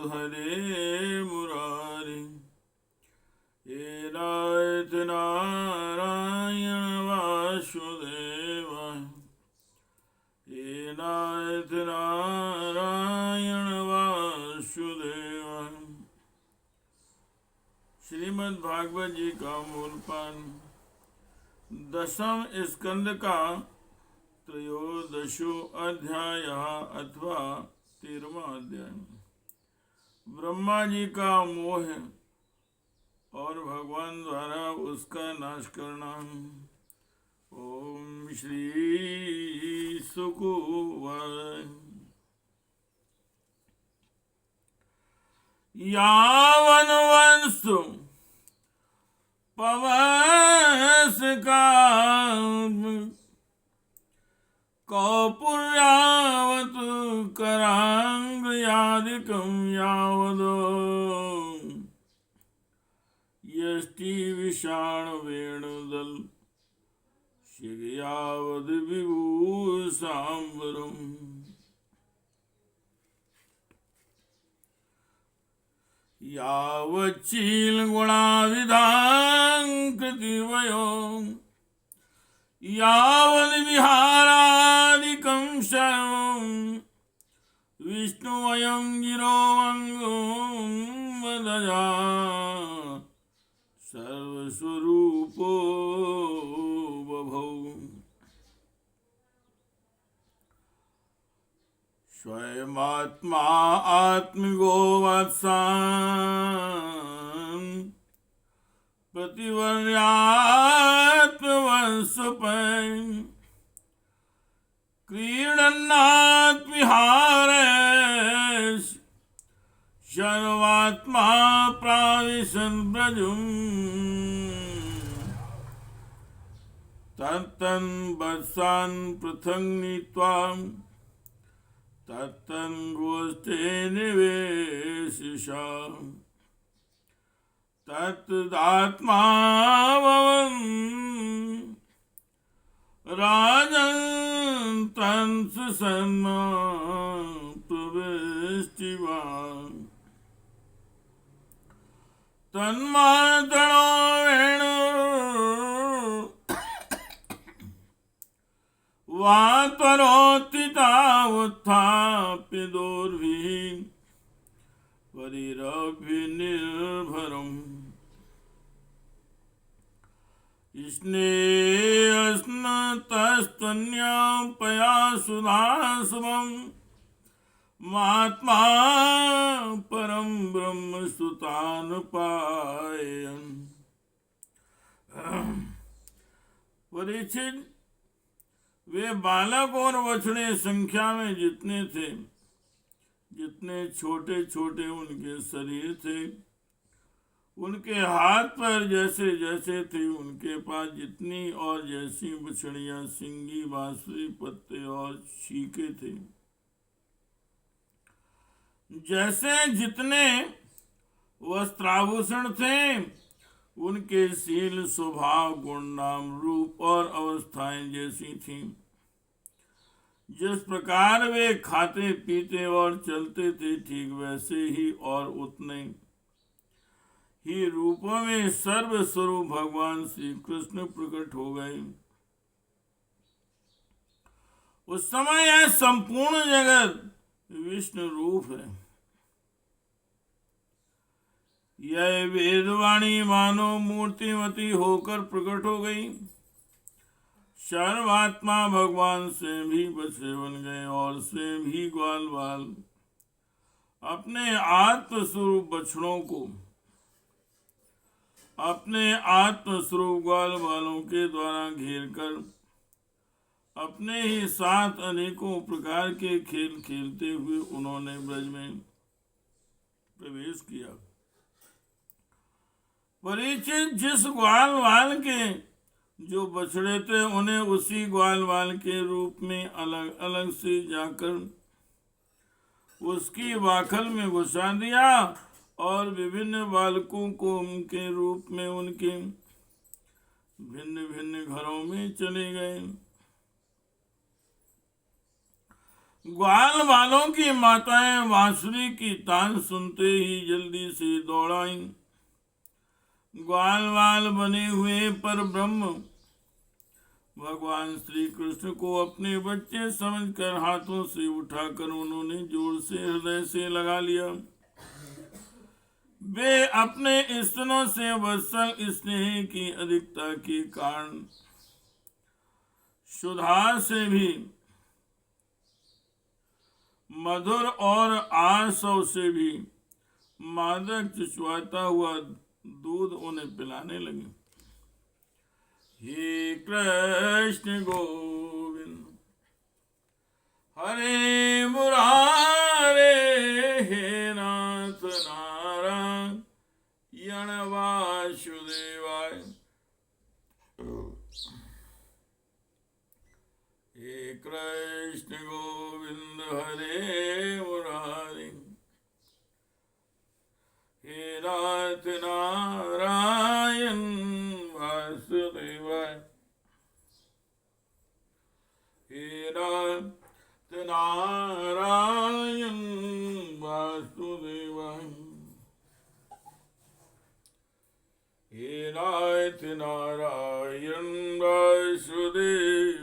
हरे मुरारी। हे नाथ नारायण वासुदेवाय। हे नाथ नारायण वासुदेवाय। श्रीमद् भागवत जी का मूल पाठ 10वें स्कंद का त्रयोदशो अध्याय अथवा 13वां अध्याय। ब्रह्मा जी का मोह और भगवान द्वारा उसका नाश करना। ओम श्री सुकुवाय। यावन वंशु पवस का कौपुर्यावत करांग यादिकं यावदो यष्टि विषाण वेणुदल शिगयावद विभूषाम्बरम्। यावच्चील गुणाविधां कृतिवयो यावद् विहारादिकं सर्वं विष्णुवयं गिरोऽङ्गं वदया सर्वस्वरूपो बभौ। स्वयमात्मा आत्मिको वत्सान् प्रतिवर्यात्मवंशपैन् क्रीडन्नात्विहारेश सर्वात्मा प्राविशन् ब्रजम्। तत्तन् वत्सान् पृथङ् नीत्वा तत्तन् गोष्ठे निवेशिषा तत्दात्मा भवन् राजन् तं सुषण्मा प्रविष्टिवान्। तन्मातरो वेणु वातरोति तावत्थाप्य दोर्भिः परिरभिर्निर्भरम्। स्नेहस्नतस्तन्यां पया सुधासुमं महात्मा परं ब्रह्म सुतानुपायन्। परीक्षित, वे बालक और बछड़े संख्या में जितने थे, जितने छोटे छोटे उनके शरीर थे, उनके हाथ पर जैसे जैसे थे, उनके पास जितनी और जैसी बछड़ियां सिंगी बांसुरी पत्ते और छीके थे, जैसे जितने वस्त्राभूषण थे, उनके शील स्वभाव गुण नाम रूप और अवस्थाएं जैसी थीं। जिस प्रकार वे खाते पीते और चलते थे, ठीक वैसे ही और उतने ही रूपों में सर्वस्वरूप भगवान श्री कृष्ण प्रकट हो गए। उस समय यह संपूर्ण जगत विष्णु रूप है। यह वेदवाणी मानो मूर्तिमती होकर प्रकट हो गई। सर्वात्मा भगवान स्वयं भी बछड़े बन गए और स्वयं ही ग्वाल बाल अपने आत्मस्वरूप बछड़ों को अपने आत्मस्वरूप ग्वाल बालों के द्वारा घेर कर अपने ही साथ अनेकों प्रकार के खेल खेलते हुए उन्होंने ब्रज में प्रवेश किया। परीक्षित, जिस ग्वाल बाल के जो बछड़े थे, उन्हें उसी ग्वाल बाल के रूप में अलग अलग से जाकर उसकी बाखल में घुसा दिया और विभिन्न बालकों को उनके रूप में उनके भिन्न भिन्न घरों में चले गए। ग्वाल वालों की माताएं बांसुरी की तान सुनते ही जल्दी से दौड़ आईं। ग्वाल वाल बने हुए पर ब्रह्म भगवान श्री कृष्ण को अपने बच्चे समझकर हाथों से उठाकर उन्होंने जोर से हृदय से लगा लिया। वे अपने स्तनों से वत्सल स्नेह की अधिकता के कारण सुधा से भी मधुर और आसव से भी मादक चुचवाता हुआ दूध उन्हें पिलाने लगे। हे कृष्ण गोविंद हरे मुरारे, हे नाथ नारायण वासुदेवाय। हे कृष्ण गोविंद हरे मुरारे, हे नाथ नारायण वासुदेवाय। हे नाथ नारायण वासुदेवाय। हे नाथ नारायण वासुदेवाय।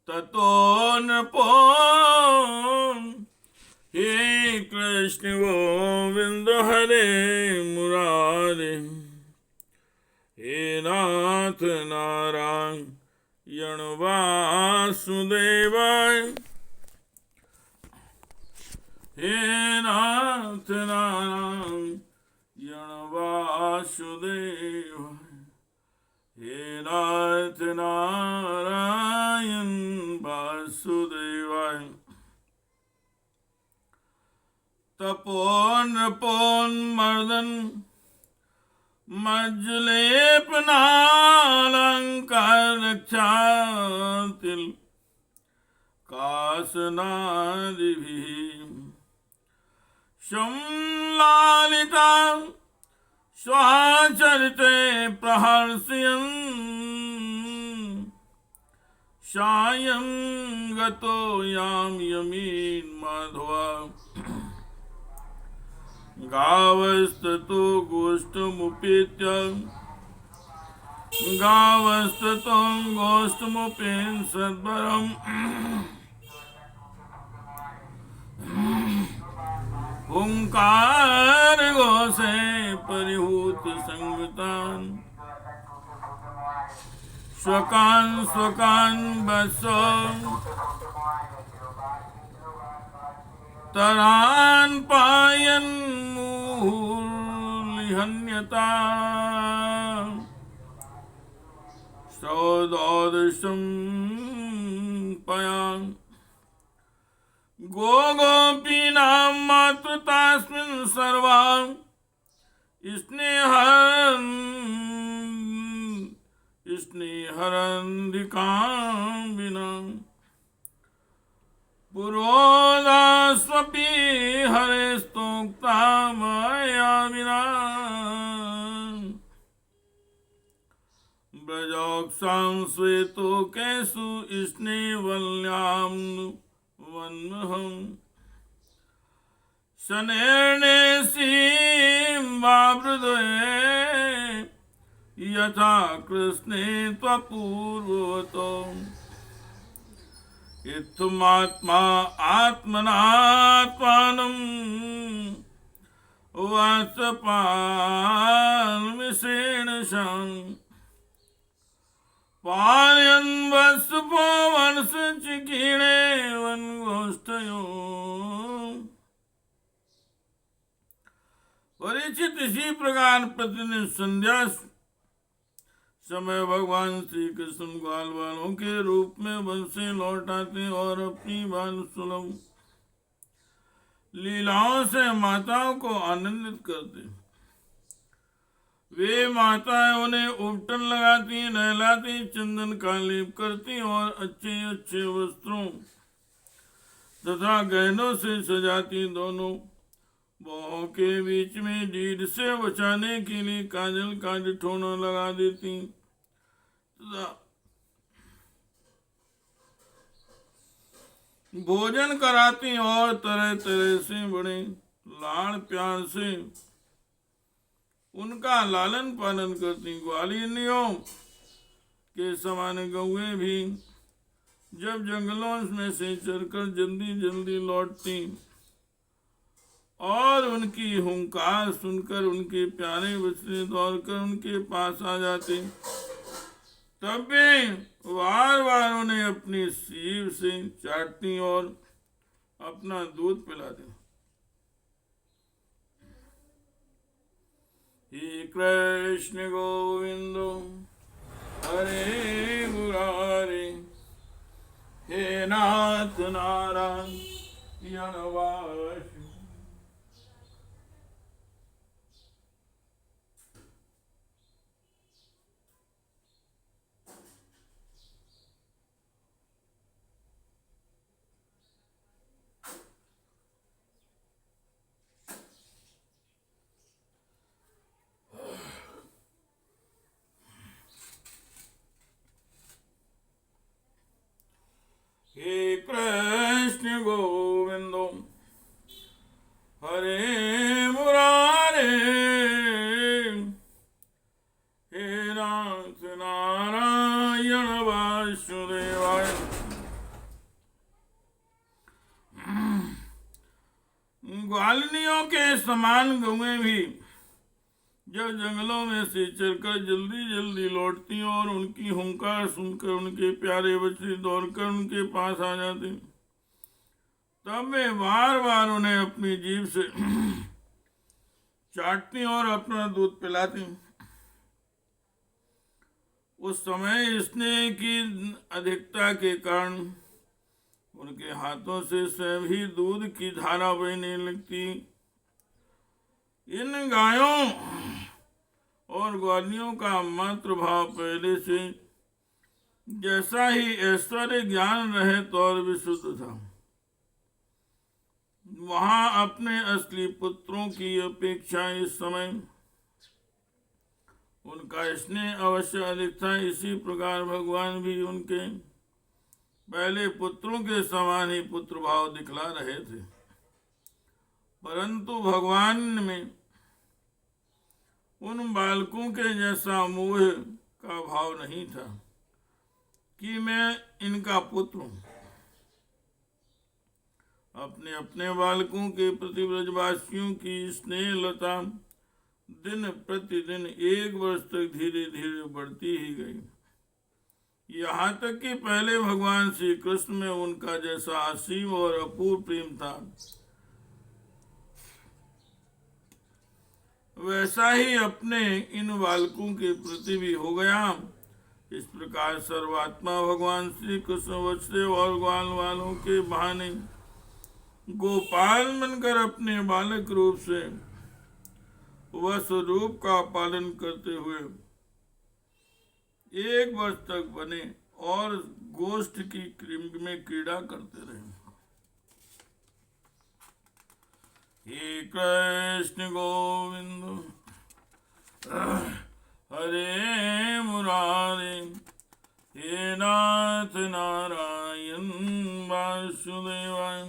ततो नृपो हे कृष्ण गोविंद हरे मुरारे, हे नाथ नारायण वासुदेवाय। हे नाथ नारायण वासुदेवाय। हे नाथ नारायण वासुदेवाय। तपोन नृपोन मर्दन मज्जलेपनालंकार रक्षा तिल कासनादिभिः संलालिता स्वाचरिते प्रहर्षयन् सायं गतो यां यमीन् माधवा। गावस्ततो गोष्ठमुपेत्य गावस्ततो गोष्ठमुपेन् सद्वरम् ओंकार घोषे परिहूत संगतान स्वकान स्वकान बसो तरान पायन मुहुर्लिहन्यता सौदोदशं पयान गोपीनां मातृतास्मिन् सर्वा स्नेहरन्धिकां विना पुरोदास्वपि हरेस्तोक्ता मया विना। ब्रजोक्सां श्वेतो केषु स्नेहवल्यां वन्महं शनेर्नेसीं वावृधे यथा कृष्णे त्वपूर्वतो। इत्थमात्मा आत्मनात्मानं वासपान्विषेण शं पालयन् वत्सपो वंशचिकीर्णे वनगोष्ठयो। परीक्षित इसी प्रकार प्रतिदिन संध्या समय भगवान श्री कृष्ण ग्वाल वालों के रूप में वन से लौट आते और अपनी बाल सुलभ लीलाओं से माताओं को आनंदित करते। वे माताएं उन्हें उपटन लगाती, नहलाती, चंदन का लेप करती और अच्छे अच्छे वस्त्रों तथा गहनों से सजाती। दोनों बाहों के बीच में रीढ़ से बचाने के लिए काजल का डिठोना लगा देती भोजन कराती और तरह तरह से बड़े लाड़ प्यार से उनका लालन पालन करती। ग्वालिनियों के समान गौएं भी जब जंगलों में से चरकर जल्दी जल्दी लौटती और उनकी हुंकार सुनकर उनके प्यारे बच्चे दौड़कर उनके पास आ जाते, तब भी बार बार उन्हें अपनी सीव से चाटती और अपना दूध पिलाती। हे कृष्ण गोविंद हरे मुरारे, हे नाथ नारायण वासु। हे कृष्ण गोविंद हरे मुरारे, हे नाथ नारायण वासुदेवाय। ग्वालिनियों के समान गौएं भी जब जंगलों में से चलकर जल्दी जल्दी लौटती और उनकी हुंकार सुनकर उनके प्यारे बच्चे दौड़कर उनके पास आ जाते, तब वे बार बार उन्हें अपनी जीभ से चाटती और अपना दूध पिलाती। उस समय स्नेह की अधिकता के कारण उनके हाथों से स्वयं ही दूध की धारा बहने लगती। इन गायों और ग्वालियों का मातृ भाव पहले से जैसा ही ऐश्वर्य ज्ञान रहित और विशुद्ध था, वहां अपने असली पुत्रों की अपेक्षा इस समय उनका स्नेह अवश्य अधिक था। इसी प्रकार भगवान भी उनके पहले पुत्रों के समान ही पुत्र भाव दिखला रहे थे, परंतु भगवान में उन बालकों के जैसा मोह का भाव नहीं था कि मैं इनका पुत्र हूं। अपने अपने बालकों के प्रति ब्रजवासियों की स्नेह लता दिन प्रतिदिन 1 वर्ष तक धीरे धीरे बढ़ती ही गई, यहाँ तक कि पहले भगवान श्री कृष्ण में उनका जैसा असीम और अपूर्व प्रेम था, वैसा ही अपने इन बालकों के प्रति भी हो गया। इस प्रकार सर्वात्मा भगवान श्री कृष्ण वत्सदेव और ग्वाल वालों के बहाने गोपाल बनकर अपने बालक रूप से वह स्वरूप का पालन करते हुए 1 वर्ष तक बने और गोष्ठ की में क्रीड़ा करते रहे। हे कृष्ण गोविंद हरे मुरारे, हे नाथ नारायण वासुदेवाय,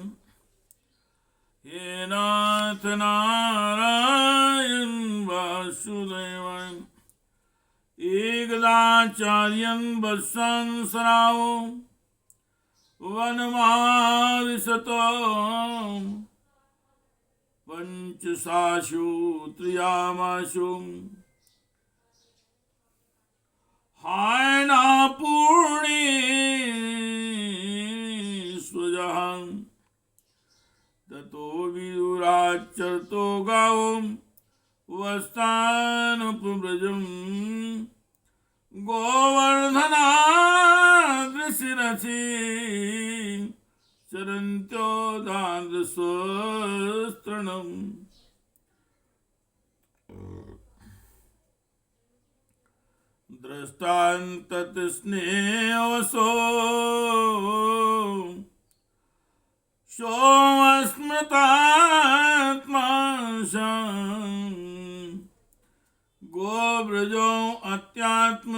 हे नाथ नारायण वासुदेवाय। एकदाचार्यं वत्संसरावो वनमाविशतो पंचसाशु त्रियामाशु हायना पूर्णे स्वजहं ततो विदुराचरतो गावो वस्तानुपव्रजम् गोवर्धनाद्रिशिरसि चरन्त्यो दान्द्रस्वस्तृणम्। दृष्टान्तत स्नेहवशो सोमस्मृतात्मा गोव्रजो अत्यात्म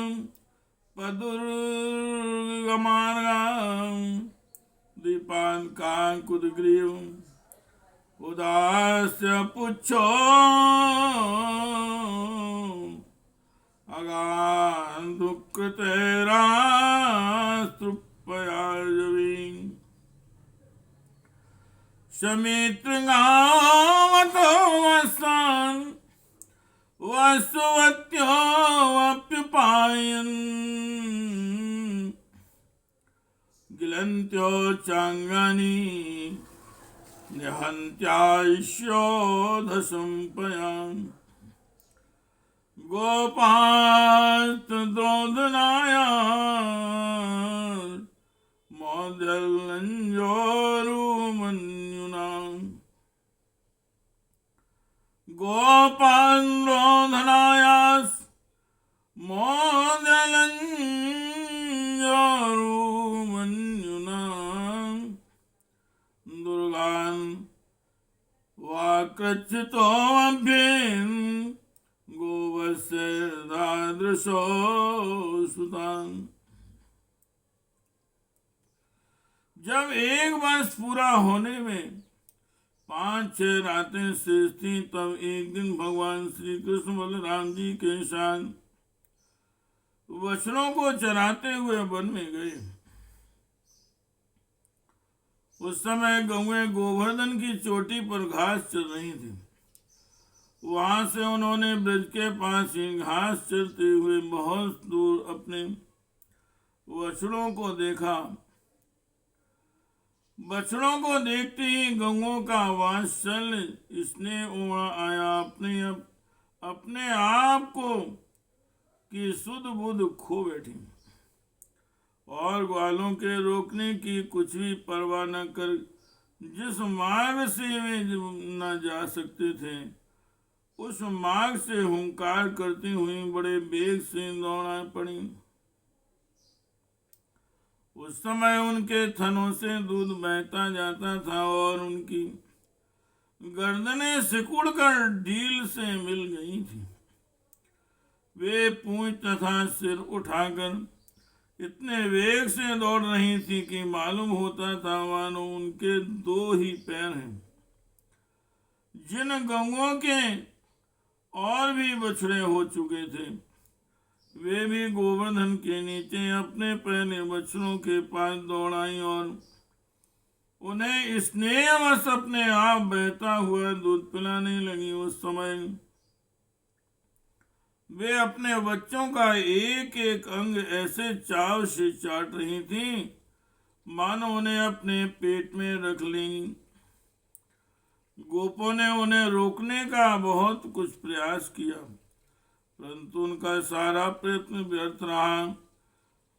पदुर्गमार्गां दीपान् काङ्कुदग्रीवम् उदास्य पुच्छो अगान्धुकृतेरास्तृप्पयाजवीं शमितृगावतो वस्तान् वसुवत्योऽप्युपायन् गिलन्त्यो चाङ्गानि निहन्त्यायुष्योधसम्पयाम् गोपास्तद्रोधनाया मोदलञ्जोरुमन्युनाम् गोपान्द्रोधनायास् मोदलञ्जोरुमन्युनाम् दुर्गान् वाकृच्छितोऽभ्येन् गोवस्य दादृशो सुतान्। जब एक वर्ष पूरा होने में 5-6 रातें शेष थी, तब एक दिन भगवान श्री कृष्ण बलराम जी के साथ बछड़ों को चराते हुए वन में गए। उस समय गौएं गोवर्धन की चोटी पर घास चर रही थी। वहां से उन्होंने ब्रज के पास ही घास चरते हुए बहुत दूर अपने बछड़ों को देखा। बछड़ों को देखते ही गौओं का वात्सल्य स्नेह उमड़ आया। अपने आप को की सुध बुध खो बैठी और ग्वालों के रोकने की कुछ भी परवाह न कर जिस मार्ग से वे न जा सकते थे, उस मार्ग से हुंकार करती हुई बड़े वेग से दौड़ा पड़ी। उस समय उनके थनों से दूध बहता जाता था और उनकी गर्दनें सिकुड़कर ढील से मिल गई थी। वे पूंछ तथा सिर उठाकर इतने वेग से दौड़ रही थी कि मालूम होता था मानो उनके 2 ही पैर हैं। जिन गौओं के और भी बछड़े हो चुके थे, वे भी गोवर्धन के नीचे अपने पहले बछड़ों के पास दौड़ाई और उन्हें स्नेहवश अपने आप बहता हुआ दूध पिलाने लगी। उस समय वे अपने बच्चों का एक एक अंग ऐसे चाव से चाट रही थी मानो उन्हें अपने पेट में रख लेंगी। गोपों ने उन्हें रोकने का बहुत कुछ प्रयास किया, परंतु उनका सारा प्रयत्न व्यर्थ रहा।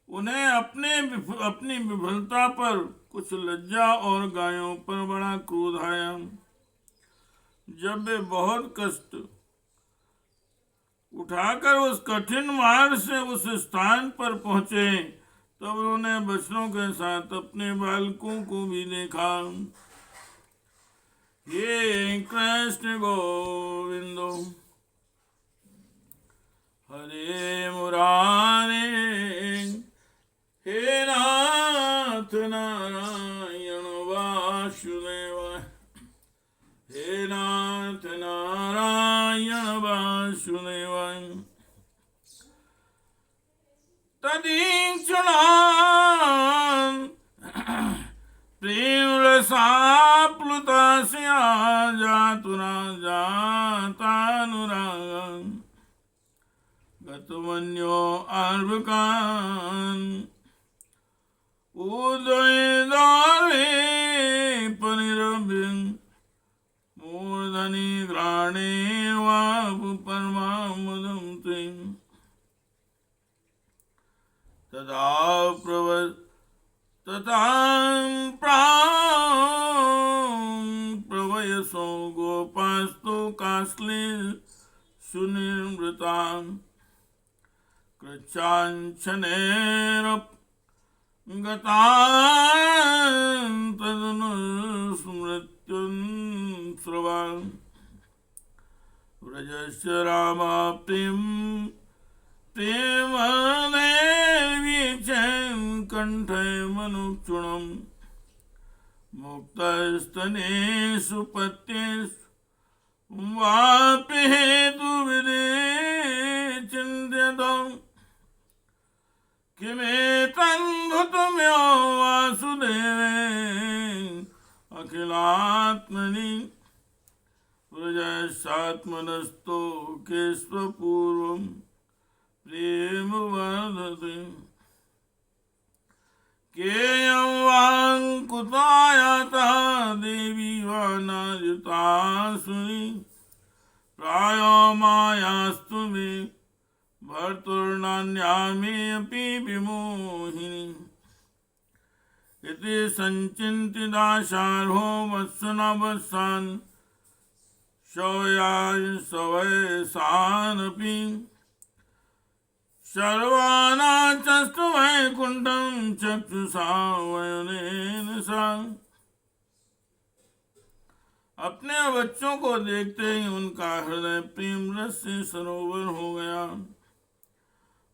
उन्हें अपनी विफलता पर कुछ लज्जा और गायों पर बड़ा क्रोध आया। जब वे बहुत कष्ट उठाकर उस कठिन मार्ग से उस स्थान पर पहुंचे, तब उन्होंने बछड़ों के साथ अपने बालकों को भी देखा। हे कृष्ण गोविंदो हरे मुरारे, हे नाथ नारायण वासुदेव, हे नाथ नारायण वासुदेव। तदीक्षणान् प्रेम रसाप्लुतस्य जातुना जातानुरागम् गतमन्यो अर्भकान् उदयदारे परिरभ्यन् मूर्धनि घ्राणे वापु परमामुदं ते तथा प्रवयसो गोपास्तु कास्ले सुनिर्मृताम् कृच्छाञ्छनेरपगतान् तदनुस्मृत्युं स्रवान् व्रजस्य रामाप्तिं प्रेमदेव कंठे मनुक्षुणम् मुक्तस्तनेषु पत्येषु वापि हेतुविदे चिन्त्यतम् किमेतन्भुतम्यो वासुदेवे अखिलात्मनि प्रजसात्मनस्तो केष्वपूर्वं प्रेम वर्धते केयं वाङ्कुतायाता देवी वा नार्यता सुनि प्रायो मायास्तु मे भर्तुर्नान्यामे अपि विमोहिनी इति संचिन्तिदाशार्हो वत्सनवत्सान् शौयाय सवयसानपि सर्वानाचस्तु वैकुण्ठं चक्षुषा वयनेन सा। अपने बच्चों को देखते ही उनका हृदय प्रेम रस से सरोवर हो गया।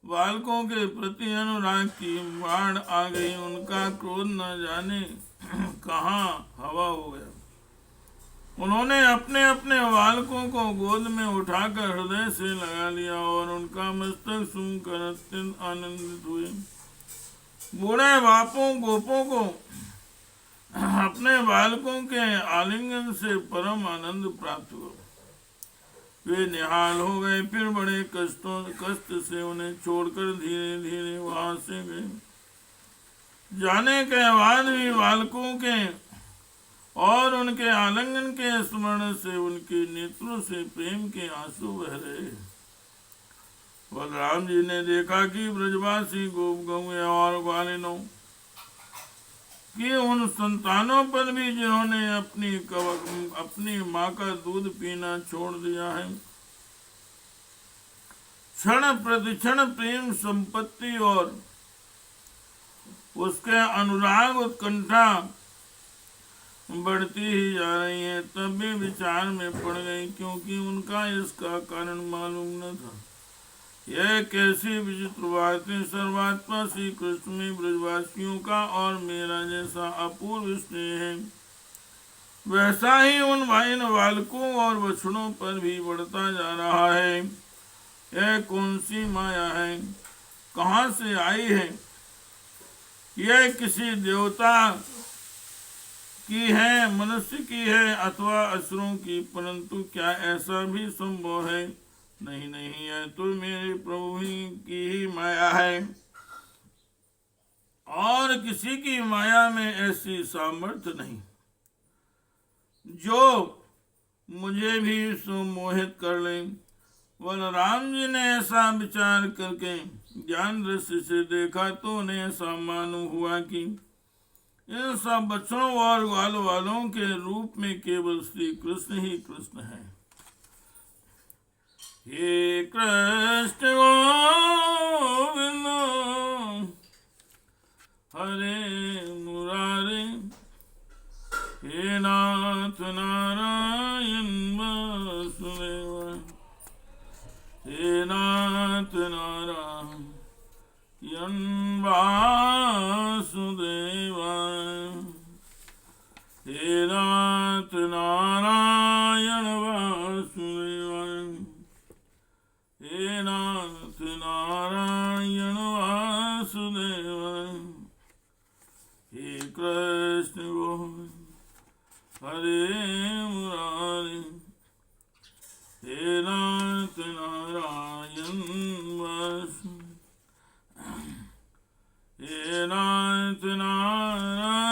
बालकों के प्रति अनुराग की बाढ़ आ गई। उनका क्रोध न जाने कहाँ हवा हो गया। उन्होंने अपने अपने बालकों को गोद में उठाकर हृदय से लगा लिया और उनका मस्तक सूंघकर अत्यंत आनंदित हुए। बूढ़े बापों गोपों को अपने बालकों के आलिंगन से परम आनंद प्राप्त हुआ। वे निहाल हो गए। फिर बड़े कष्ट से उन्हें छोड़कर धीरे धीरे वहां से गए। जाने के बाद भी बालकों के और उनके आलिंगन के स्मरण से उनके नेत्रों से प्रेम के आंसू बह रहे। बलराम जी ने देखा कि ब्रजवासी गोप गौएं और ग्वालिनों कि उन संतानों पर भी जिन्होंने अपनी माँ का दूध पीना छोड़ दिया है, क्षण प्रतिक्षण प्रेम संपत्ति और उसके अनुराग उत्कंठा बढ़ती ही जा रही है, तब भी विचार में पड़ गई, क्योंकि उनका इसका कारण मालूम न था। यह कैसी विचित्र बात है। सर्वात्मा श्री कृष्ण में ब्रजवासियों का और मेरा जैसा अपूर्व स्नेह है, वैसा ही उन बालकों और बछड़ों पर भी बढ़ता जा रहा है। यह कौन सी माया है, कहाँ से आई है? यह किसी देवता की है, मनुष्य की है अथवा असुरों की? परंतु क्या ऐसा भी संभव है? नहीं नहीं, यह तो मेरे प्रभु की ही माया है और किसी की माया में ऐसी सामर्थ्य नहीं जो मुझे भी सुमोहित कर ले। बलराम जी ने ऐसा विचार करके ज्ञान दृष्टि से देखा तो उन्हें ऐसा मालूम हुआ कि इन सब बच्चों और ग्वाल वालों के रूप में केवल श्री कृष्ण ही कृष्ण है। हे कृष्ण गोविंद हरे मुरारे, हे नाथ नारायण वासुदेव, हे नाथ नारायण वासुदेव, हे नाथ नारायण वासुदेव, हे नाथ नारायण वासुदेव, हे कृष्ण गोविंद हरे मुरारे, हे नाथ नारायण वासुदेव, हे नाथ नारायण